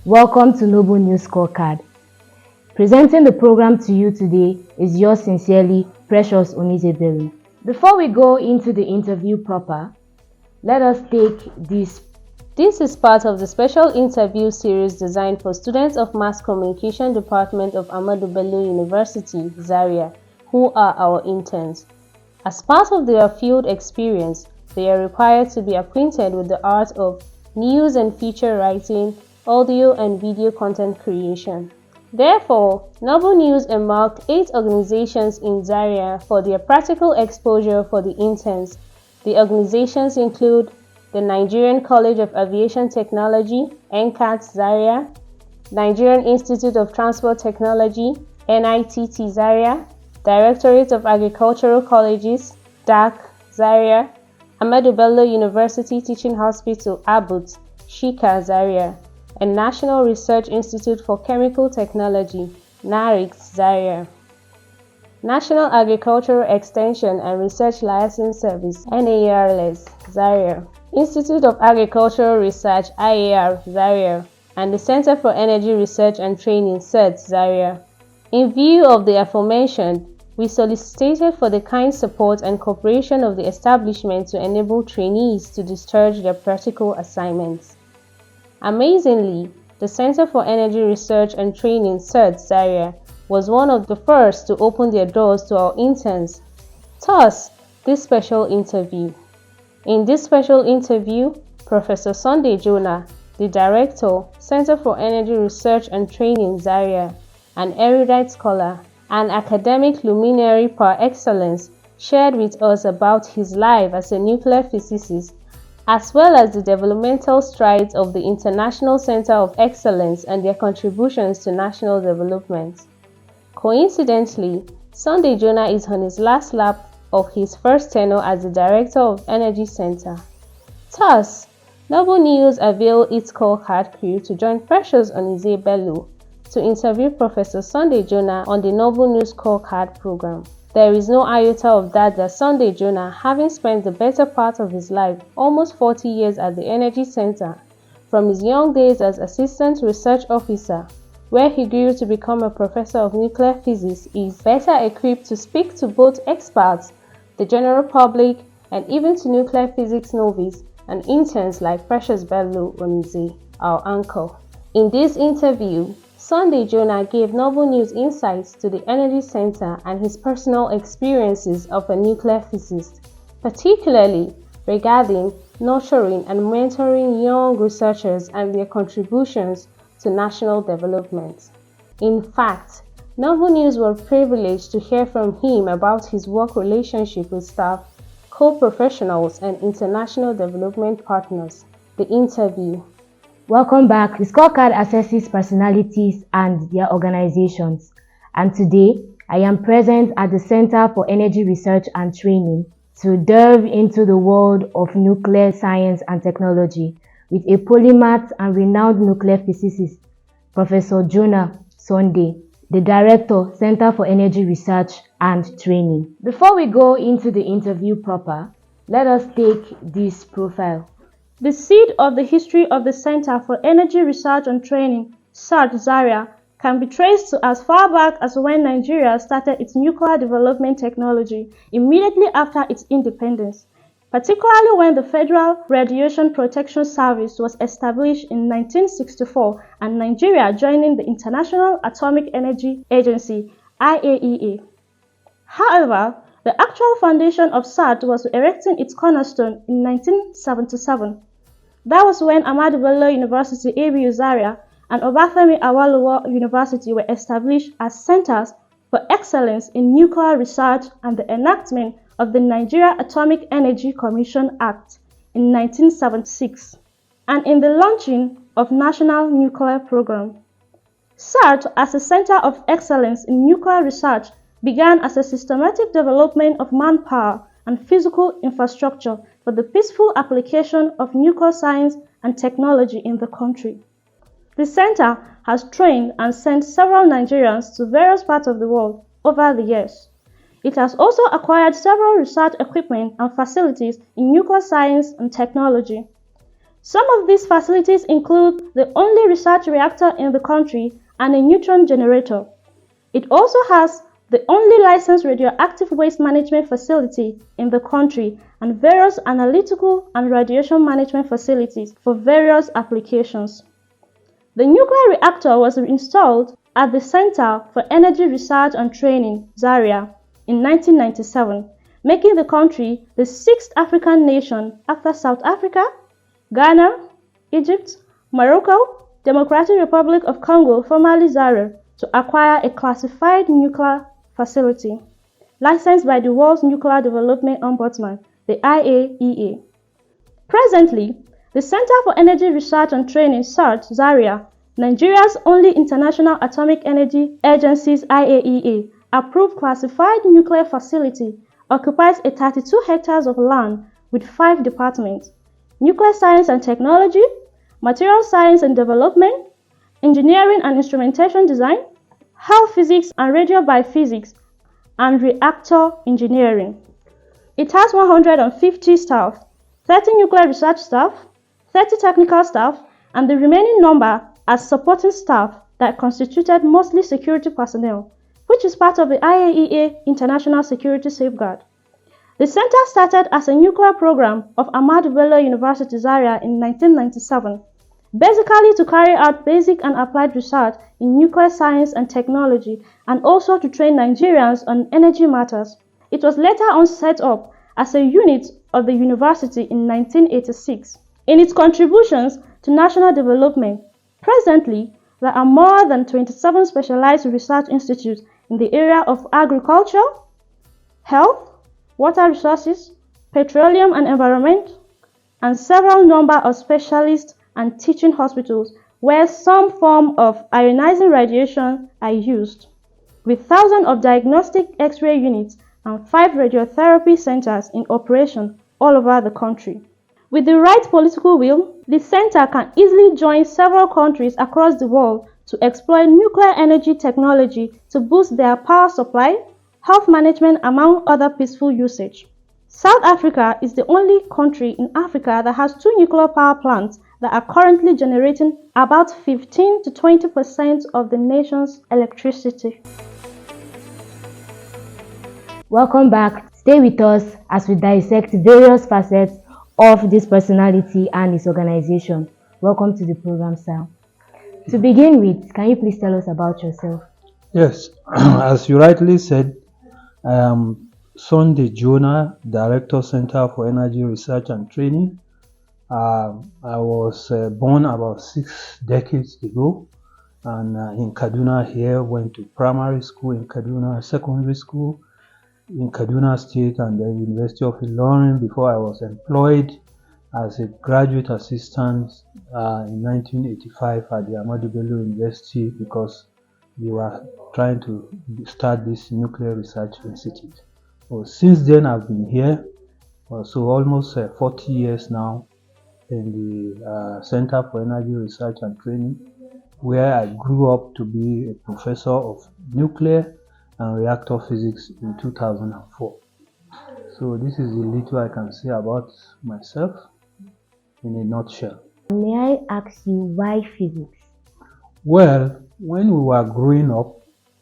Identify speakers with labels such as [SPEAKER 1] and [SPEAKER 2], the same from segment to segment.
[SPEAKER 1] Welcome to Noblenews Scorecard. Presenting the program to you today is yours sincerely, Precious Onize Bello. Before we go into the interview proper, let us take this.
[SPEAKER 2] This is part of the special interview series designed for students of Mass Communication Department of Bello University, Zaria, who are our interns. As part of their field experience, they are required to be acquainted with the art of news and feature writing, audio and video content creation. Therefore, Noblenews embarked 8 organizations in Zaria for their practical exposure for the interns. The organizations include the Nigerian College of Aviation Technology, NCAT Zaria, Nigerian Institute of Transport Technology, NITT Zaria, Directorate of Agricultural Colleges, DAC Zaria, Bello University Teaching Hospital, ABUT, Shika Zaria, and National Research Institute for Chemical Technology, NARIC Zaria. National Agricultural Extension and Research License Service, NARLS Zaria. Institute of Agricultural Research, IAR Zaria, and the Center for Energy Research and Training, CERT Zaria. In view of the aforementioned, we solicited for the kind support and cooperation of the establishment to enable trainees to discharge their practical assignments. Amazingly, the Center for Energy Research and Training, CERT Zaria, was one of the first to open their doors to our interns. Thus, this special interview. In this special interview, Professor Jonah, the Director, Center for Energy Research and Training, Zaria, an erudite scholar, and academic luminary par excellence, shared with us about his life as a nuclear physicist, as well as the developmental strides of the International Center of Excellence and their contributions to national development. Coincidentally, Jonah is on his last lap of his first tenure as the Director of Energy Center. Thus, Noblenews availed its Scorecard crew to join Precious Onize Bello to interview Professor Jonah on the Noblenews Scorecard program. There is no iota of doubt that Jonah, having spent the better part of his life, almost 40 years at the Energy Center, from his young days as Assistant Research Officer, where he grew to become a Professor of Nuclear Physics, is better equipped to speak to both experts, the general public, and even to nuclear physics novices and interns like Precious Bello Onize, our anchor. In this interview, Jonah gave Noblenews insights to the Energy Center and his personal experiences of a nuclear physicist, particularly regarding nurturing and mentoring young researchers and their contributions to national development. In fact, Noblenews were privileged to hear from him about his work relationship with staff, co-professionals, and international development partners. The interview.
[SPEAKER 1] Welcome back. The Scorecard assesses personalities and their organizations. And today, I am present at the Center for Energy Research and Training to delve into the world of nuclear science and technology with a polymath and renowned nuclear physicist, Professor Jonah, the Director, Center for Energy Research and Training. Before we go into the interview proper, let us take this profile.
[SPEAKER 3] The seed of the history of the Center for Energy Research and Training, CERT Zaria, can be traced to as far back as when Nigeria started its nuclear development technology immediately after its independence, particularly when the Federal Radiation Protection Service was established in 1964 and Nigeria joining the International Atomic Energy Agency, IAEA. However, the actual foundation of CERT was erecting its cornerstone in 1977. That was when Bello University, ABU Zaria, and Obafemi Awolowo University were established as centers for excellence in nuclear research and the enactment of the Nigeria Atomic Energy Commission Act in 1976, and in the launching of National Nuclear Program. CERT, as a center of excellence in nuclear research, began as a systematic development of manpower and physical infrastructure for the peaceful application of nuclear science and technology in the country. The center has trained and sent several Nigerians to various parts of the world over the years. It has also acquired several research equipment and facilities in nuclear science and technology. Some of these facilities include the only research reactor in the country and a neutron generator. It also has the only licensed radioactive waste management facility in the country and various analytical and radiation management facilities for various applications. The nuclear reactor was installed at the Center for Energy Research and Training, Zaria, in 1997, making the country the sixth African nation after South Africa, Ghana, Egypt, Morocco, Democratic Republic of Congo, formerly Zaire, to acquire a classified nuclear facility, licensed by the World Nuclear Development Ombudsman, the IAEA. Presently, the Center for Energy Research and Training, CERT, Zaria, Nigeria's only international atomic energy agency's IAEA approved classified nuclear facility, occupies a 32 hectares of land with 5 departments: nuclear science and technology, material science and development, engineering and instrumentation design, health physics and radio biophysics, and reactor engineering. It has 150 staff, 30 nuclear research staff, 30 technical staff, and the remaining number as supporting staff that constituted mostly security personnel, which is part of the IAEA International Security Safeguard. The center started as a nuclear program of Ahmadu Bello University Zaria in 1997, basically to carry out basic and applied research in nuclear science and technology, and also to train Nigerians on energy matters. It was later on set up as a unit of the university in 1986. In its contributions to national development, presently there are more than 27 specialized research institutes in the area of agriculture, health, water resources, petroleum and environment, and several number of specialist and teaching hospitals where some form of ionizing radiation are used, with thousands of diagnostic X-ray units and 5 radiotherapy centers in operation all over the country. With the right political will, the center can easily join several countries across the world to exploit nuclear energy technology to boost their power supply, health management, among other peaceful usage. South Africa is the only country in Africa that has 2 nuclear power plants that are currently generating about 15 to 20% of the nation's electricity.
[SPEAKER 1] Welcome back. Stay with us as we dissect various facets of this personality and his organization. Welcome to the program, sir. To begin with, can you please tell us about yourself?
[SPEAKER 4] Yes, as you rightly said, I am Sunday Jonah, Director, Center for Energy Research and Training. I was born about 6 decades ago, and in Kaduna here, went to primary school in Kaduna, secondary school in Kaduna State, and then University of Ilorin before I was employed as a graduate assistant in 1985 at the Ahmadu Bello University, because we were trying to start this nuclear research institute. So since then I've been here, so almost 40 years now in the Center for Energy Research and Training, where I grew up to be a professor of nuclear and reactor physics in 2004. So this is the little I can say about myself in a nutshell.
[SPEAKER 1] May I ask you why physics?
[SPEAKER 4] Well, when we were growing up,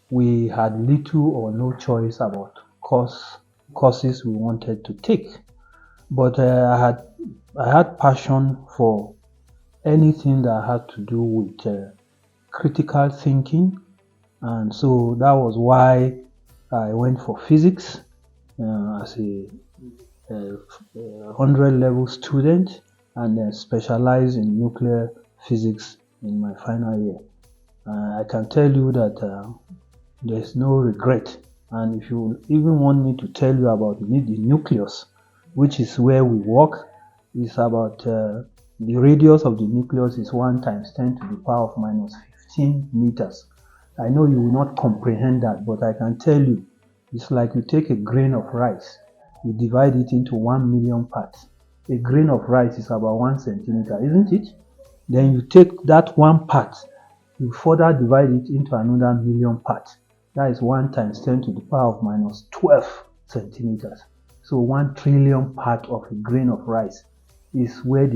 [SPEAKER 4] we had little or no choice about courses we wanted to take. But I had passion for anything that had to do with critical thinking, and so that was why I went for physics as a 100 level student, and then specialized in nuclear physics in my final year. I can tell you that there's no regret, and if you even want me to tell you about the nucleus, which is where we work, is about the radius of the nucleus is 1 × 10⁻⁻15 meters. I know you will not comprehend that, but I can tell you, it's like you take a grain of rice, you divide it into 1 million parts. A grain of rice is about 1 centimeter, isn't it? Then you take that 1 part, you further divide it into another million parts. That is 1 × 10⁻12 centimeters. So 1 trillion part of a grain of rice is where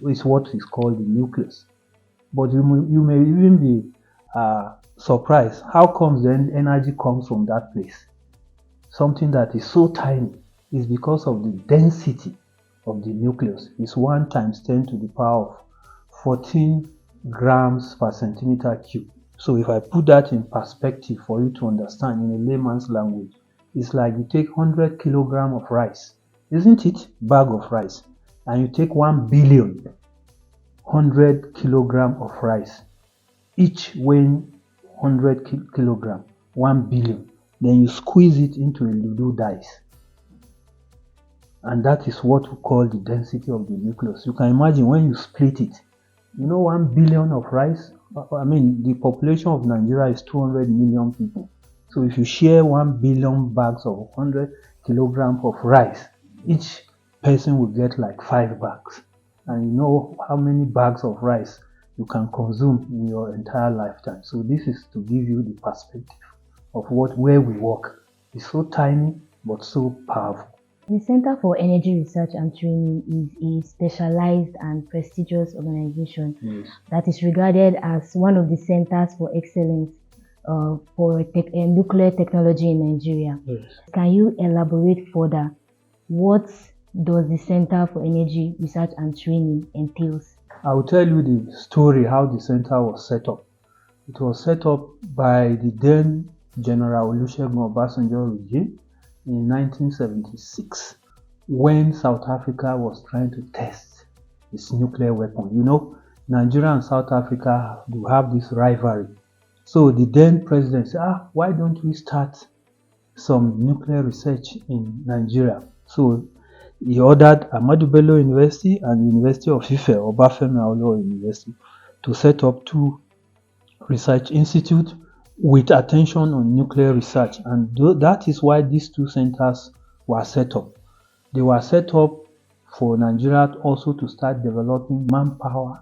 [SPEAKER 4] is what is called the nucleus. But you may even be surprised. How comes then energy comes from that place? Something that is so tiny is because of the density of the nucleus. It's 1 × 10⁻14 grams per centimeter cube. So if I put that in perspective for you to understand in a layman's language, it's like you take 100 kilograms of rice, isn't it? Bag of rice. And you take 1 billion 100 kilograms of rice, each weighing 100 kilograms, 1 billion. Then you squeeze it into a Ludo dice. And that is what we call the density of the nucleus. You can imagine when you split it, 1 billion of rice, the population of Nigeria is 200 million people. So if you share 1 billion bags of 100 kilograms of rice, each person will get like 5 bags. And you know how many bags of rice you can consume in your entire lifetime. So this is to give you the perspective of where we work. It's so tiny but so powerful.
[SPEAKER 1] The Center for Energy Research and Training is a specialized and prestigious organization that is regarded as one of the centers for excellence for nuclear technology in Nigeria. Can you elaborate further? What does the Center for Energy Research and Training entails?
[SPEAKER 4] I will tell you the story how the center was set up. It was set up by the then General Olusegun Obasanjo regime in 1976 when South Africa was trying to test its nuclear weapon. Nigeria and South Africa do have this rivalry. So the then president said, why don't we start some nuclear research in Nigeria? So he ordered Ahmadu Bello University and University of Ife, Obafemi Awolowo University, to set up 2 research institutes with attention on nuclear research. And that is why these 2 centers were set up. They were set up for Nigeria also to start developing manpower,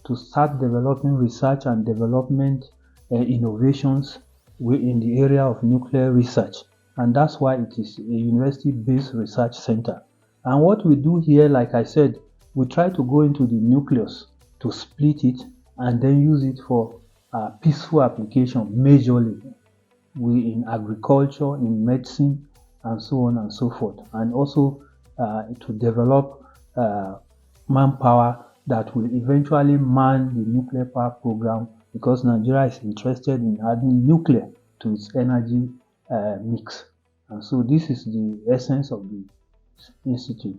[SPEAKER 4] to start developing research and development innovations in the area of nuclear research. And that's why it is a university-based research center. And what we do here, like I said, we try to go into the nucleus to split it and then use it for peaceful application majorly. In agriculture, in medicine, and so on and so forth. And also to develop manpower that will eventually man the nuclear power program, because Nigeria is interested in adding nuclear to its energy mix. And so this is the essence of the institute.